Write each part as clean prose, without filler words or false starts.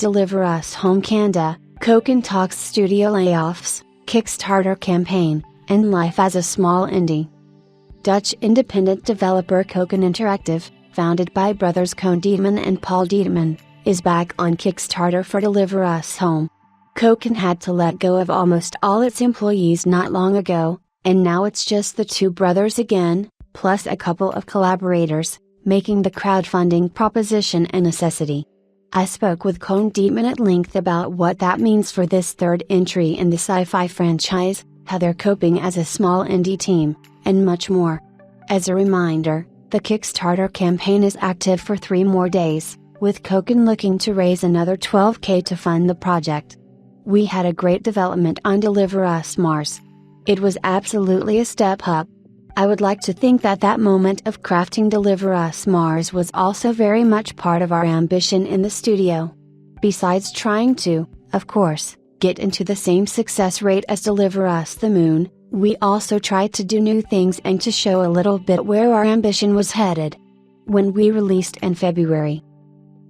Deliver Us Home KandA, KeokeN Talks Studio Layoffs, Kickstarter campaign, and life as a small indie. Dutch independent developer KeokeN Interactive, founded by brothers Koen Dieteman and Paul Dieteman, is back on Kickstarter for Deliver Us Home. KeokeN had to let go of almost all its employees not long ago, and now it's just the two brothers again, plus a couple of collaborators, making the crowdfunding proposition a necessity. I spoke with Koen Dieteman at length about what that means for this third entry in the sci-fi franchise, how they're coping as a small indie team, and much more. As a reminder, the Kickstarter campaign is active for 3 more days, with KeokeN looking to raise another $12,000 to fund the project. We had a great development on Deliver Us Mars. It was absolutely a step up. I would like to think that that moment of crafting Deliver Us Mars was also very much part of our ambition in the studio. Besides trying to, of course, get into the same success rate as Deliver Us the Moon, we also tried to do new things and to show a little bit where our ambition was headed. When we released in February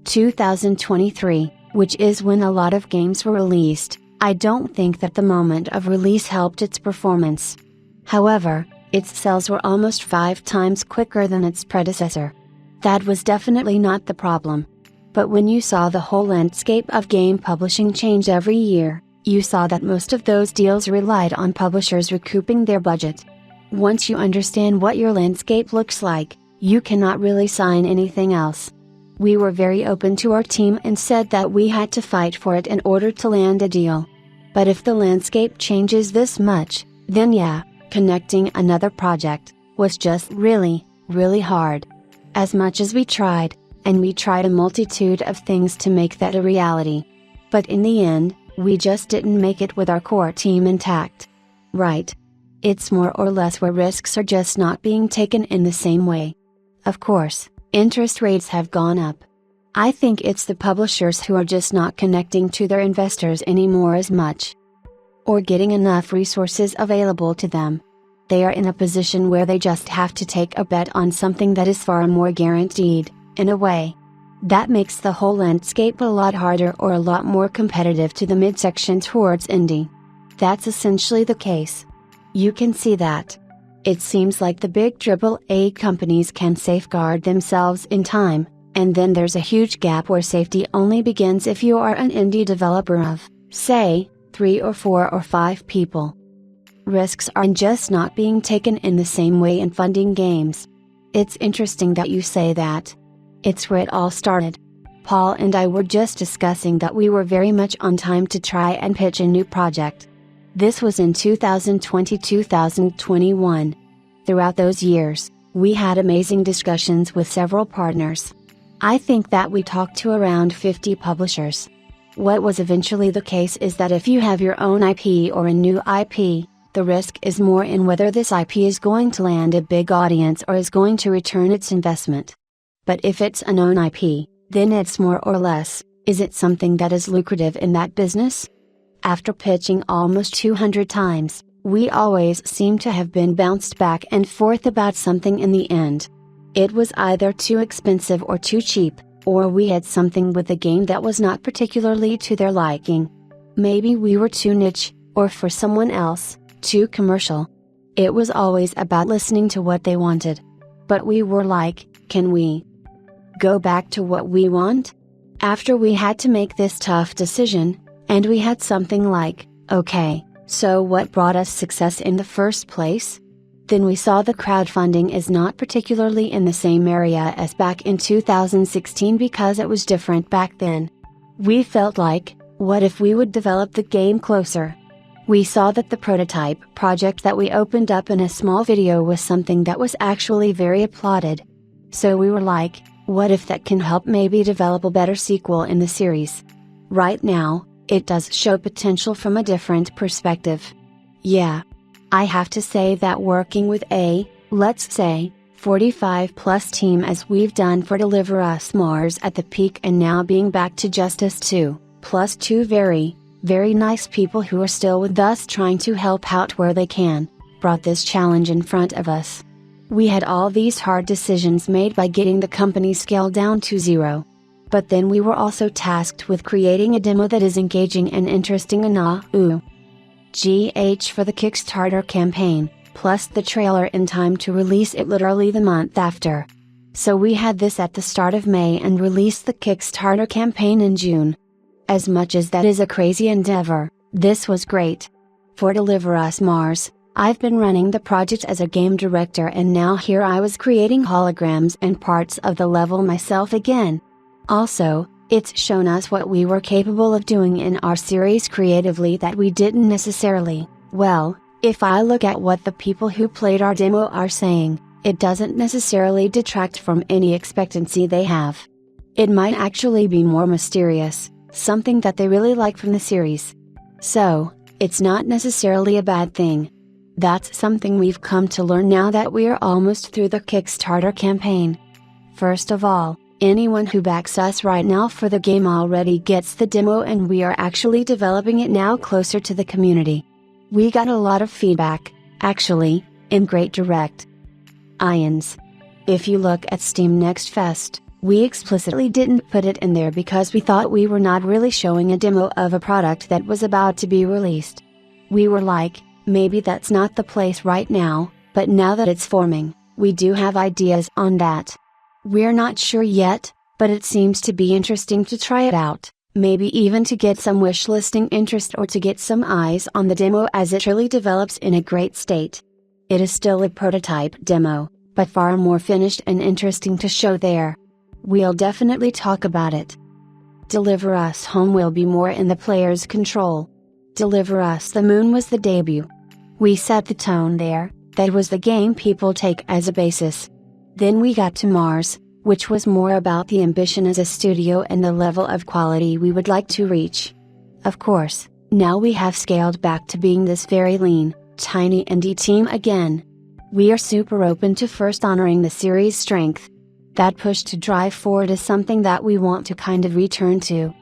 2023, which is when a lot of games were released, I don't think that the moment of release helped its performance. However, its sales were almost 5 times quicker than its predecessor. That was definitely not the problem. But when you saw the whole landscape of game publishing change every year, you saw that most of those deals relied on publishers recouping their budget. Once you understand what your landscape looks like, you cannot really sign anything else. We were very open to our team and said that we had to fight for it in order to land a deal. But if the landscape changes this much, then yeah, connecting another project was just really, really hard. As much as we tried, and we tried a multitude of things to make that a reality. But in the end, we just didn't make it with our core team intact. Right. It's more or less where risks are just not being taken in the same way. Of course, interest rates have gone up. I think it's the publishers who are just not connecting to their investors anymore as much. Or getting enough resources available to them. They are in a position where they just have to take a bet on something that is far more guaranteed, in a way. That makes the whole landscape a lot harder or a lot more competitive to the midsection towards indie. That's essentially the case. You can see that. It seems like the big AAA companies can safeguard themselves in time, and then there's a huge gap where safety only begins if you are an indie developer of, say, 3 or 4 or 5 people. Risks are just not being taken in the same way in funding games. It's interesting that you say that. It's where it all started. Paul and I were just discussing that we were very much on time to try and pitch a new project. This was in 2020-2021. Throughout those years, we had amazing discussions with several partners. I think that we talked to around 50 publishers. What was eventually the case is that if you have your own IP or a new IP, the risk is more in whether this IP is going to land a big audience or is going to return its investment. But if it's a known IP, then it's more or less, is it something that is lucrative in that business? After pitching almost 200 times, we always seem to have been bounced back and forth about something in the end. It was either too expensive or too cheap, or we had something with the game that was not particularly to their liking. Maybe we were too niche, or for someone else, too commercial. It was always about listening to what they wanted. But we were like, can we go back to what we want? After we had to make this tough decision, and we had something like, okay, so what brought us success in the first place? Then we saw the crowdfunding is not particularly in the same area as back in 2016 because it was different back then. We felt like, what if we would develop the game closer? We saw that the prototype project that we opened up in a small video was something that was actually very applauded. So we were like, what if that can help maybe develop a better sequel in the series? Right now, it does show potential from a different perspective. Yeah. I have to say that working with a, let's say, 45+ team as we've done for Deliver Us Mars at the peak and now being back to just us 2, plus 2 very, very nice people who are still with us trying to help out where they can, brought this challenge in front of us. We had all these hard decisions made by getting the company scaled down to 0. But then we were also tasked with creating a demo that is engaging and interesting enough for the Kickstarter campaign, plus the trailer in time to release it literally the month after. So we had this at the start of May and released the Kickstarter campaign in June. As much as that is a crazy endeavor, this was great. For Deliver Us Mars, I've been running the project as a game director, and now here I was creating holograms and parts of the level myself again. Also, it's shown us what we were capable of doing in our series creatively that we didn't necessarily. Well, if I look at what the people who played our demo are saying, it doesn't necessarily detract from any expectancy they have. It might actually be more mysterious, something that they really like from the series. So, it's not necessarily a bad thing. That's something we've come to learn now that we're almost through the Kickstarter campaign. First of all, anyone who backs us right now for the game already gets the demo, and we are actually developing it now closer to the community. We got a lot of feedback, actually, in great direct ions. If you look at Steam Next Fest, we explicitly didn't put it in there because we thought we were not really showing a demo of a product that was about to be released. We were like, maybe that's not the place right now, but now that it's forming, we do have ideas on that. We're not sure yet, but it seems to be interesting to try it out, maybe even to get some wishlisting interest or to get some eyes on the demo as it really develops in a great state. It is still a prototype demo, but far more finished and interesting to show there. We'll definitely talk about it. Deliver Us Home will be more in the player's control. Deliver Us the Moon was the debut. We set the tone there, that was the game people take as a basis. Then we got to Mars, which was more about the ambition as a studio and the level of quality we would like to reach. Of course, now we have scaled back to being this very lean, tiny indie team again. We are super open to first honoring the series' strength. That push to drive forward is something that we want to kind of return to.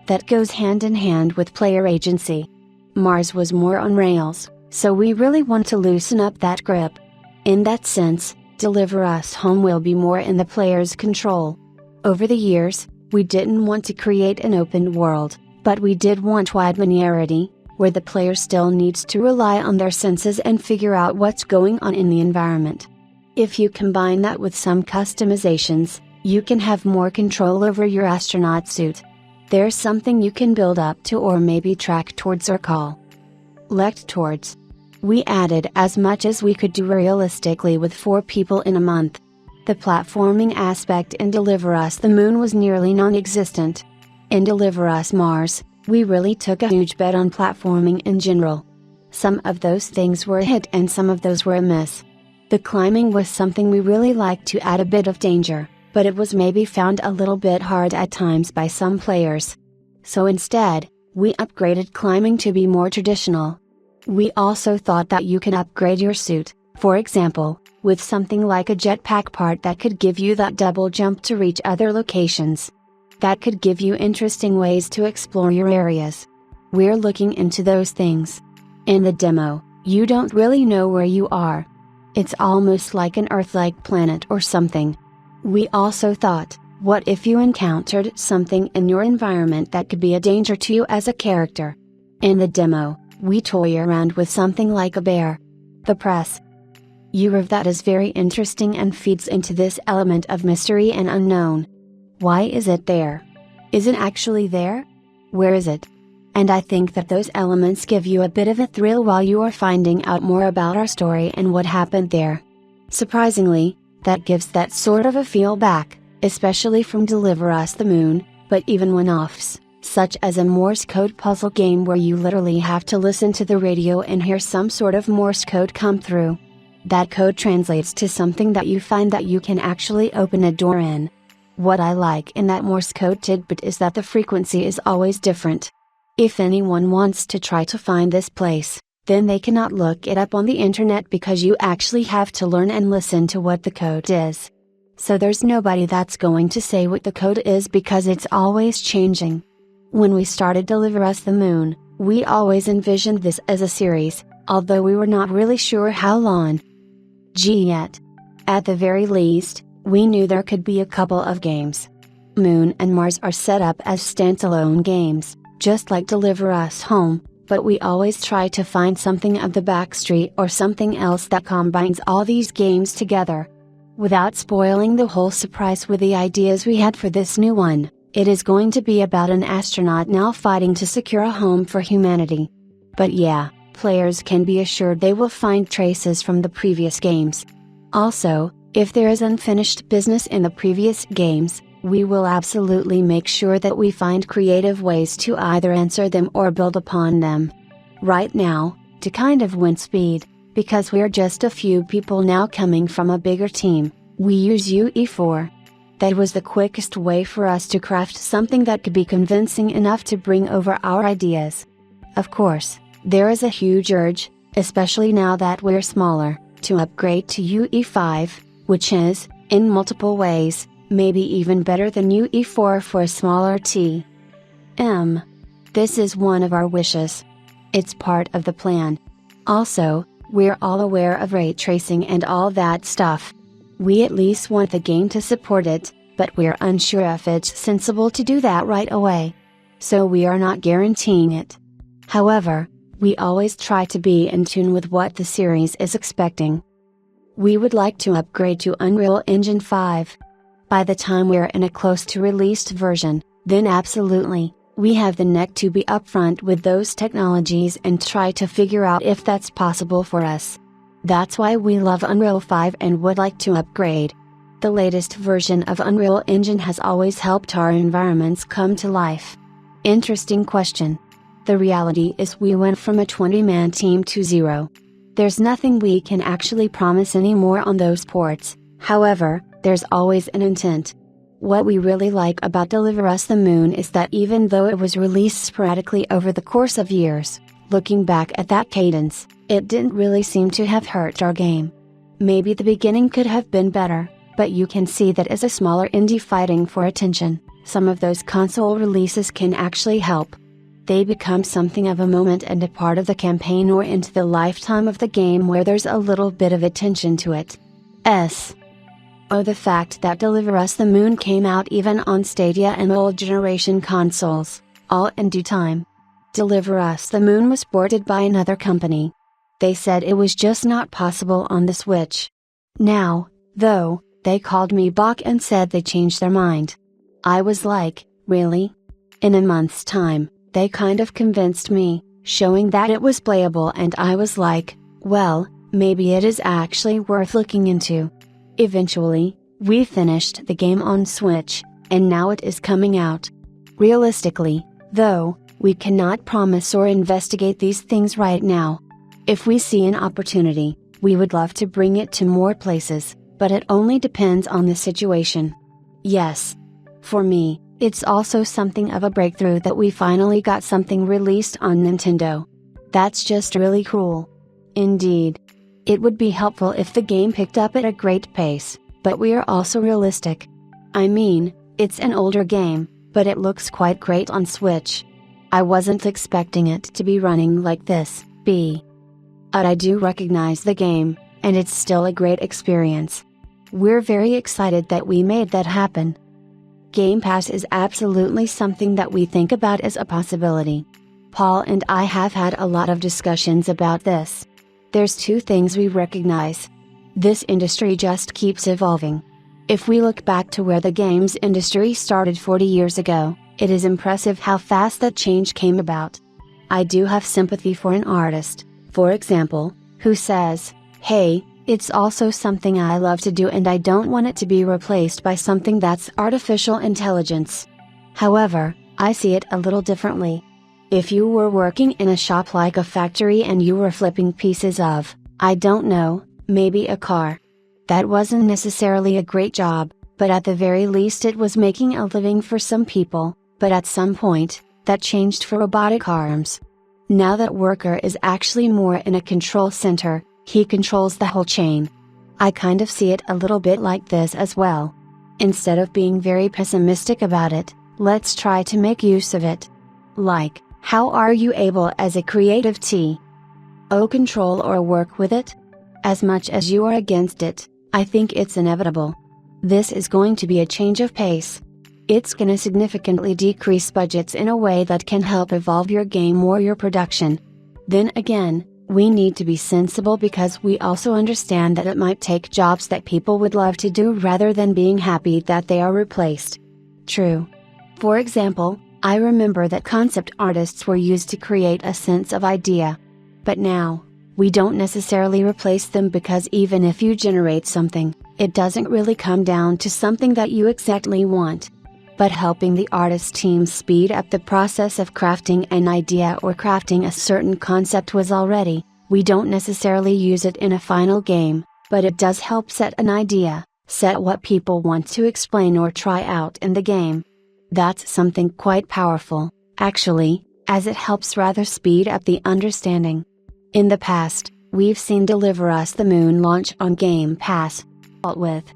That goes hand in hand with player agency. Mars was more on rails, so we really want to loosen up that grip. In that sense, Deliver Us Home will be more in the player's control. Over the years, we didn't want to create an open world, but we did want wide linearity, where the player still needs to rely on their senses and figure out what's going on in the environment. If you combine that with some customizations, you can have more control over your astronaut suit. There's something you can build up to or maybe track towards or collect towards. We added as much as we could do realistically with 4 people in a month. The platforming aspect in Deliver Us the Moon was nearly non-existent. In Deliver Us Mars, we really took a huge bet on platforming in general. Some of those things were a hit and some of those were a miss. The climbing was something we really liked to add a bit of danger, but it was maybe found a little bit hard at times by some players. So instead, we upgraded climbing to be more traditional. We also thought that you can upgrade your suit, for example, with something like a jetpack part that could give you that double jump to reach other locations. That could give you interesting ways to explore your areas. We're looking into those things. In the demo, you don't really know where you are. It's almost like an Earth-like planet or something. We also thought, what if you encountered something in your environment that could be a danger to you as a character? In the demo, we toy around with something like a bear. The press of that is very interesting and feeds into this element of mystery and unknown. Why is it there? Is it actually there? Where is it? And I think that those elements give you a bit of a thrill while you are finding out more about our story and what happened there. Surprisingly, that gives that sort of a feel back, especially from Deliver Us the Moon, but even one-offs, such as a Morse code puzzle game where you literally have to listen to the radio and hear some sort of Morse code come through. That code translates to something that you find that you can actually open a door in. What I like in that Morse code tidbit is that the frequency is always different. If anyone wants to try to find this place, then they cannot look it up on the internet because you actually have to learn and listen to what the code is. So there's nobody that's going to say what the code is because it's always changing. When we started Deliver Us the Moon, we always envisioned this as a series, although we were not really sure how long yet. At the very least, we knew there could be a couple of games. Moon and Mars are set up as standalone games, just like Deliver Us Home, but we always try to find something of the backstreet or something else that combines all these games together. Without spoiling the whole surprise with the ideas we had for this new one, it is going to be about an astronaut now fighting to secure a home for humanity. But yeah, players can be assured they will find traces from the previous games. Also, if there is unfinished business in the previous games, we will absolutely make sure that we find creative ways to either answer them or build upon them. Right now, to kind of win speed, because we're just a few people now coming from a bigger team, we use UE4. That was the quickest way for us to craft something that could be convincing enough to bring over our ideas. Of course, there is a huge urge, especially now that we're smaller, to upgrade to UE5, which is, in multiple ways, maybe even better than UE4 for a smaller team. This is one of our wishes. It's part of the plan. Also, we're all aware of ray tracing and all that stuff. We at least want the game to support it, but we're unsure if it's sensible to do that right away. So we are not guaranteeing it. However, we always try to be in tune with what the series is expecting. We would like to upgrade to Unreal Engine 5. By the time we're in a close to released version, then absolutely, we have the neck to be upfront with those technologies and try to figure out if that's possible for us. That's why we love Unreal 5 and would like to upgrade. The latest version of Unreal Engine has always helped our environments come to life. Interesting question. The reality is we went from a 20-man team to 0. There's nothing we can actually promise anymore on those ports, however, there's always an intent. What we really like about Deliver Us the Moon is that even though it was released sporadically over the course of years, looking back at that cadence, it didn't really seem to have hurt our game. Maybe the beginning could have been better, but you can see that as a smaller indie fighting for attention, some of those console releases can actually help. They become something of a moment and a part of the campaign or into the lifetime of the game where there's a little bit of attention to it. The fact that Deliver Us the Moon came out even on Stadia and old generation consoles, all in due time. Deliver Us the Moon was ported by another company. They said it was just not possible on the Switch. Now, though, they called me back and said they changed their mind. I was like, really? In a month's time, they kind of convinced me, showing that it was playable, and I was like, well, maybe it is actually worth looking into. Eventually, we finished the game on Switch, and now it is coming out. Realistically, though, we cannot promise or investigate these things right now. If we see an opportunity, we would love to bring it to more places, but it only depends on the situation. Yes. For me, it's also something of a breakthrough that we finally got something released on Nintendo. That's just really cool. Indeed. It would be helpful if the game picked up at a great pace, but we are also realistic. I mean, it's an older game, but it looks quite great on Switch. I wasn't expecting it to be running like this, but I do recognize the game, and it's still a great experience. We're very excited that we made that happen. Game Pass is absolutely something that we think about as a possibility. Paul and I have had a lot of discussions about this. There's two things we recognize. This industry just keeps evolving. If we look back to where the games industry started 40 years ago, it is impressive how fast that change came about. I do have sympathy for an artist, for example, who says, hey, it's also something I love to do and I don't want it to be replaced by something that's artificial intelligence. However, I see it a little differently. If you were working in a shop like a factory and you were flipping pieces of, I don't know, maybe a car. That wasn't necessarily a great job, but at the very least it was making a living for some people, but at some point, that changed for robotic arms. Now that worker is actually more in a control center, he controls the whole chain. I kind of see it a little bit like this as well. Instead of being very pessimistic about it, let's try to make use of it. Like, how are you able as a creative control or work with it? As much as you are against it, I think it's inevitable. This is going to be a change of pace. It's gonna significantly decrease budgets in a way that can help evolve your game or your production. Then again, we need to be sensible because we also understand that it might take jobs that people would love to do rather than being happy that they are replaced. True. For example, I remember that concept artists were used to create a sense of idea. But now, we don't necessarily replace them because even if you generate something, it doesn't really come down to something that you exactly want. But helping the artist team speed up the process of crafting an idea or crafting a certain concept was already, we don't necessarily use it in a final game, but it does help set an idea, set what people want to explain or try out in the game. That's something quite powerful, actually, as it helps rather speed up the understanding. In the past, we've seen Deliver Us the Moon launch on Game Pass. With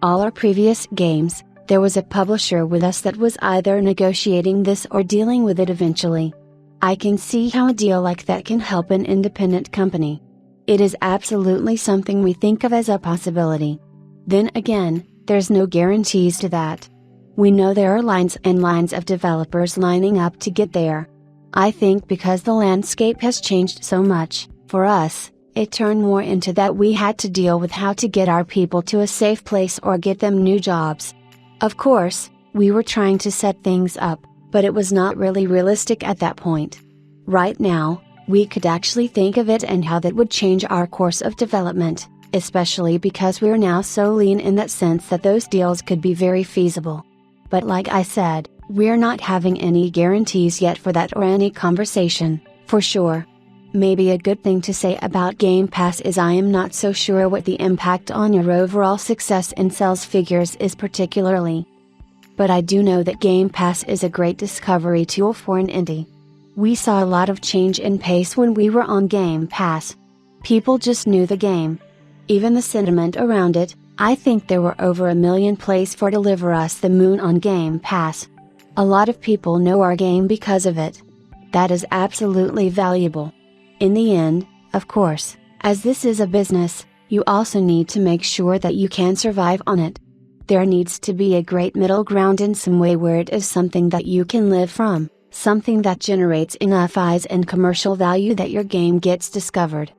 all our previous games, there was a publisher with us that was either negotiating this or dealing with it eventually. I can see how a deal like that can help an independent company. It is absolutely something we think of as a possibility. Then again, there's no guarantees to that. We know there are lines and lines of developers lining up to get there. I think because the landscape has changed so much, for us, it turned more into that we had to deal with how to get our people to a safe place or get them new jobs. Of course, we were trying to set things up, but it was not really realistic at that point. Right now, we could actually think of it and how that would change our course of development, especially because we're now so lean in that sense that those deals could be very feasible. But like I said, we're not having any guarantees yet for that or any conversation, for sure. Maybe a good thing to say about Game Pass is I am not so sure what the impact on your overall success and sales figures is particularly. But I do know that Game Pass is a great discovery tool for an indie. We saw a lot of change in pace when we were on Game Pass. People just knew the game. Even the sentiment around it, I think there were over 1 million plays for Deliver Us the Moon on Game Pass. A lot of people know our game because of it. That is absolutely valuable. In the end, of course, as this is a business, you also need to make sure that you can survive on it. There needs to be a great middle ground in some way where it is something that you can live from, something that generates enough eyes and commercial value that your game gets discovered.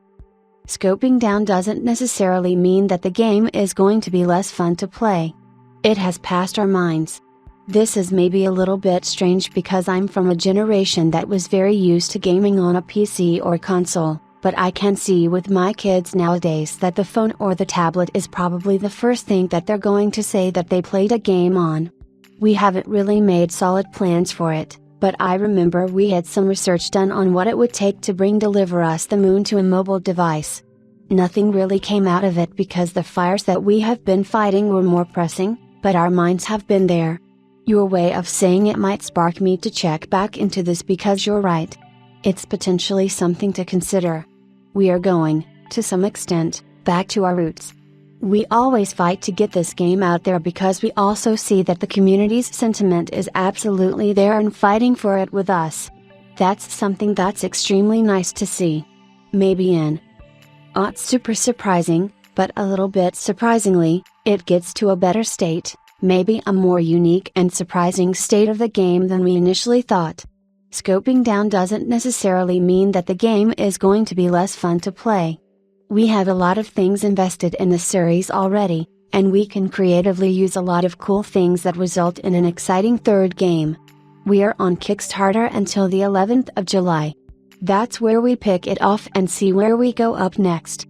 Scoping down doesn't necessarily mean that the game is going to be less fun to play. It has passed our minds. This is maybe a little bit strange because I'm from a generation that was very used to gaming on a PC or console, but I can see with my kids nowadays that the phone or the tablet is probably the first thing that they're going to say that they played a game on. We haven't really made solid plans for it, but I remember we had some research done on what it would take to bring Deliver Us the Moon to a mobile device. Nothing really came out of it because the fires that we have been fighting were more pressing, but our minds have been there. Your way of saying it might spark me to check back into this because you're right. It's potentially something to consider. We are going, to some extent, back to our roots. We always fight to get this game out there because we also see that the community's sentiment is absolutely there and fighting for it with us. That's something that's extremely nice to see. Maybe not super surprising, but a little bit surprisingly, it gets to a better state. Maybe a more unique and surprising state of the game than we initially thought. Scoping down doesn't necessarily mean that the game is going to be less fun to play. We have a lot of things invested in the series already, and we can creatively use a lot of cool things that result in an exciting third game. We are on Kickstarter until the 11th of July. That's where we pick it off and see where we go up next.